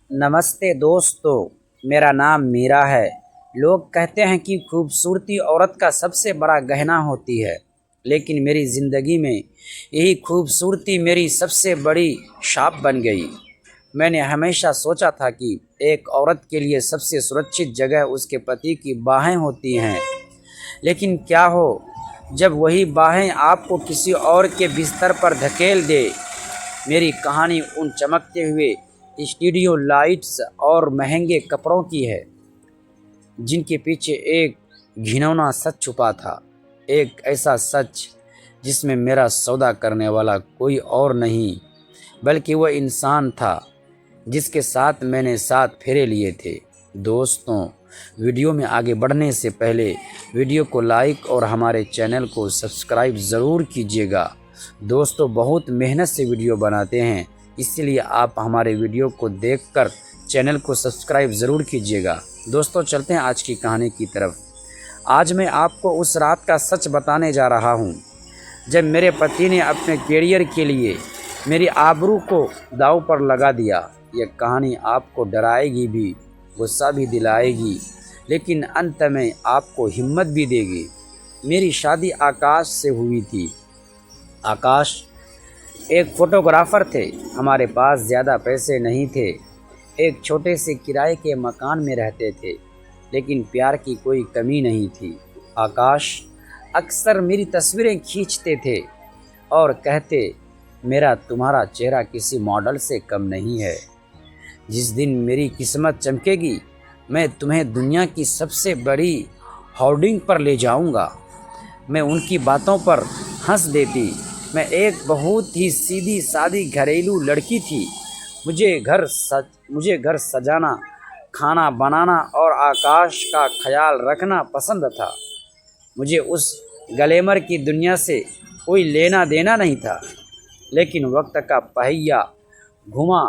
नमस्ते दोस्तों, मेरा नाम मीरा है। लोग कहते हैं कि खूबसूरती औरत का सबसे बड़ा गहना होती है, लेकिन मेरी ज़िंदगी में यही खूबसूरती मेरी सबसे बड़ी शाप बन गई। मैंने हमेशा सोचा था कि एक औरत के लिए सबसे सुरक्षित जगह उसके पति की बाहें होती हैं, लेकिन क्या हो जब वही बाहें आपको किसी और के बिस्तर पर धकेल दे। मेरी कहानी उन चमकते हुए स्टूडियो लाइट्स और महंगे कपड़ों की है, जिनके पीछे एक घिनौना सच छुपा था। एक ऐसा सच जिसमें मेरा सौदा करने वाला कोई और नहीं, बल्कि वह इंसान था जिसके साथ मैंने 7 फेरे लिए थे। दोस्तों, वीडियो में आगे बढ़ने से पहले वीडियो को लाइक और हमारे चैनल को सब्सक्राइब ज़रूर कीजिएगा। दोस्तों, बहुत मेहनत से वीडियो बनाते हैं, इसलिए आप हमारे वीडियो को देखकर चैनल को सब्सक्राइब ज़रूर कीजिएगा। दोस्तों, चलते हैं आज की कहानी की तरफ। आज मैं आपको उस रात का सच बताने जा रहा हूँ जब मेरे पति ने अपने करियर के लिए मेरी आबरू को दांव पर लगा दिया। यह कहानी आपको डराएगी भी, गुस्सा भी दिलाएगी, लेकिन अंत में आपको हिम्मत भी देगी। मेरी शादी आकाश से हुई थी। आकाश एक फ़ोटोग्राफ़र थे। हमारे पास ज़्यादा पैसे नहीं थे, एक छोटे से किराए के मकान में रहते थे, लेकिन प्यार की कोई कमी नहीं थी। आकाश अक्सर मेरी तस्वीरें खींचते थे और कहते, मेरा तुम्हारा चेहरा किसी मॉडल से कम नहीं है। जिस दिन मेरी किस्मत चमकेगी, मैं तुम्हें दुनिया की सबसे बड़ी होर्डिंग पर ले जाऊंगा। मैं उनकी बातों पर हंस देती। मैं एक बहुत ही सीधी सादी घरेलू लड़की थी। मुझे घर सजाना, खाना बनाना और आकाश का ख्याल रखना पसंद था। मुझे उस ग्लैमर की दुनिया से कोई लेना देना नहीं था। लेकिन वक्त का पहिया घुमा।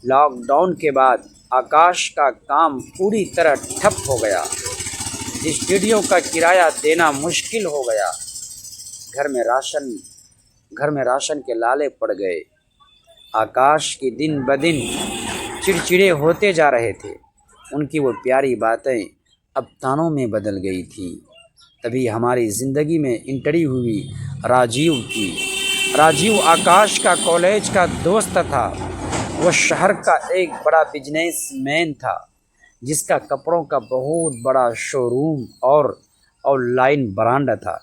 लॉकडाउन के बाद आकाश का काम पूरी तरह ठप हो गया। स्टूडियो का किराया देना मुश्किल हो गया। घर में राशन के लाले पड़ गए। आकाश की दिन ब दिन चिड़चिड़े होते जा रहे थे। उनकी वो प्यारी बातें अब तानों में बदल गई थी। तभी हमारी ज़िंदगी में एंट्री हुई राजीव की। राजीव आकाश का कॉलेज का दोस्त था। वह शहर का एक बड़ा बिजनेसमैन था, जिसका कपड़ों का बहुत बड़ा शोरूम और ऑनलाइन ब्रांड था।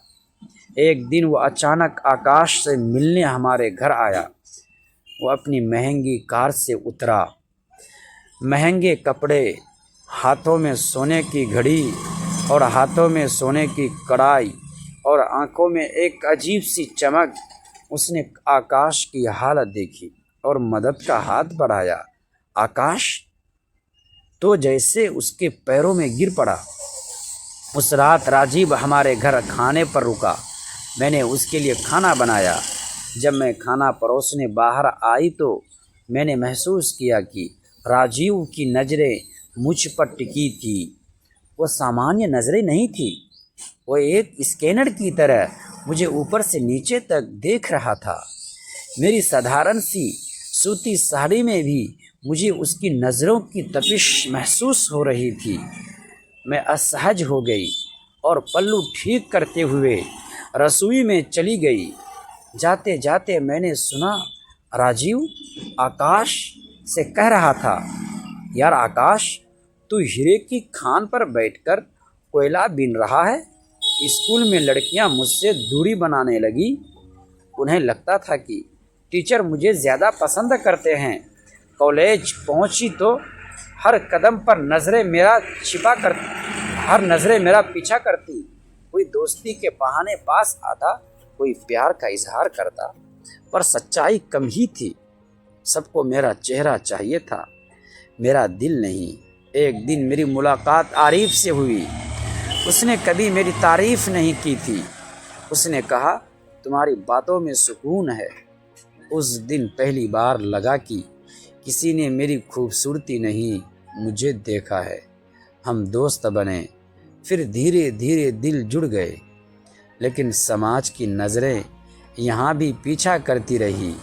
एक दिन वो अचानक आकाश से मिलने हमारे घर आया। वो अपनी महंगी कार से उतरा। महंगे कपड़े, हाथों में सोने की घड़ी और हाथों में सोने की कड़ाई और आंखों में एक अजीब सी चमक। उसने आकाश की हालत देखी और मदद का हाथ बढ़ाया। आकाश तो जैसे उसके पैरों में गिर पड़ा। उस रात राजीव हमारे घर खाने पर रुका। मैंने उसके लिए खाना बनाया। जब मैं खाना परोसने बाहर आई तो मैंने महसूस किया कि राजीव की नज़रें मुझ पर टिकी थी। वो सामान्य नज़रें नहीं थी। वो एक स्कैनर की तरह मुझे ऊपर से नीचे तक देख रहा था। मेरी साधारण सी सूती साड़ी में भी मुझे उसकी नज़रों की तपिश महसूस हो रही थी। मैं असहज हो गई और पल्लू ठीक करते हुए रसोई में चली गई। जाते जाते मैंने सुना राजीव आकाश से कह रहा था, यार आकाश, तू हीरे की खान पर बैठकर कोयला बीन रहा है। स्कूल में लड़कियां मुझसे दूरी बनाने लगी। उन्हें लगता था कि टीचर मुझे ज़्यादा पसंद करते हैं। कॉलेज पहुंची तो हर कदम पर नज़रें मेरा पीछा करती। कोई दोस्ती के बहाने पास आता, कोई प्यार का इजहार करता, पर सच्चाई कम ही थी। सबको मेरा चेहरा चाहिए था, मेरा दिल नहीं। एक दिन मेरी मुलाकात आरिफ से हुई। उसने कभी मेरी तारीफ नहीं की थी। उसने कहा, तुम्हारी बातों में सुकून है। उस दिन पहली बार लगा कि किसी ने मेरी खूबसूरती नहीं, मुझे देखा है। हम दोस्त बने, फिर धीरे धीरे दिल जुड़ गए। लेकिन समाज की नज़रें यहाँ भी पीछा करती रही।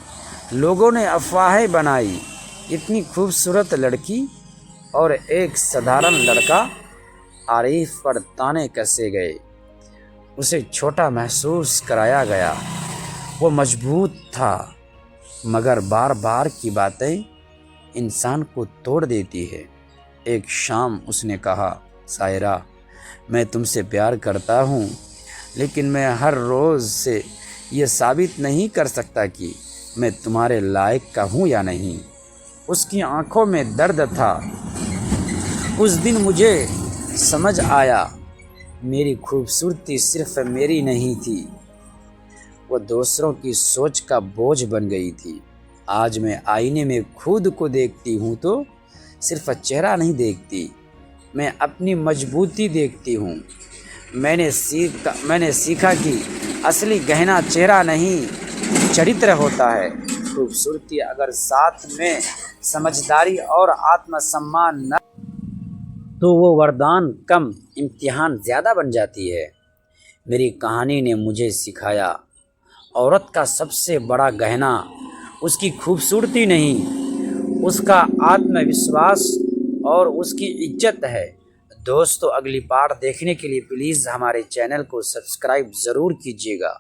लोगों ने अफवाहें बनाई इतनी खूबसूरत लड़की और एक साधारण लड़का, आरिफ पर ताने कसे गए। उसे छोटा महसूस कराया गया। वो मजबूत था, मगर बार बार की बातें इंसान को तोड़ देती है। एक शाम उसने कहा, सायरा, मैं तुमसे प्यार करता हूँ, लेकिन मैं हर रोज़ से ये साबित नहीं कर सकता कि मैं तुम्हारे लायक का हूँ या नहीं। उसकी आंखों में दर्द था। उस दिन मुझे समझ आया, मेरी खूबसूरती सिर्फ मेरी नहीं थी, वो दूसरों की सोच का बोझ बन गई थी। आज मैं आईने में खुद को देखती हूँ तो सिर्फ चेहरा नहीं देखती, मैं अपनी मजबूती देखती हूँ। मैंने सीखा कि असली गहना चेहरा नहीं, चरित्र होता है। खूबसूरती अगर साथ में समझदारी और आत्मसम्मान न, तो वो वरदान कम, इम्तिहान ज़्यादा बन जाती है। मेरी कहानी ने मुझे सिखाया, औरत का सबसे बड़ा गहना उसकी खूबसूरती नहीं, उसका आत्मविश्वास और उसकी इज्जत है। दोस्तों, अगली पार्ट देखने के लिए प्लीज़ हमारे चैनल को सब्सक्राइब ज़रूर कीजिएगा।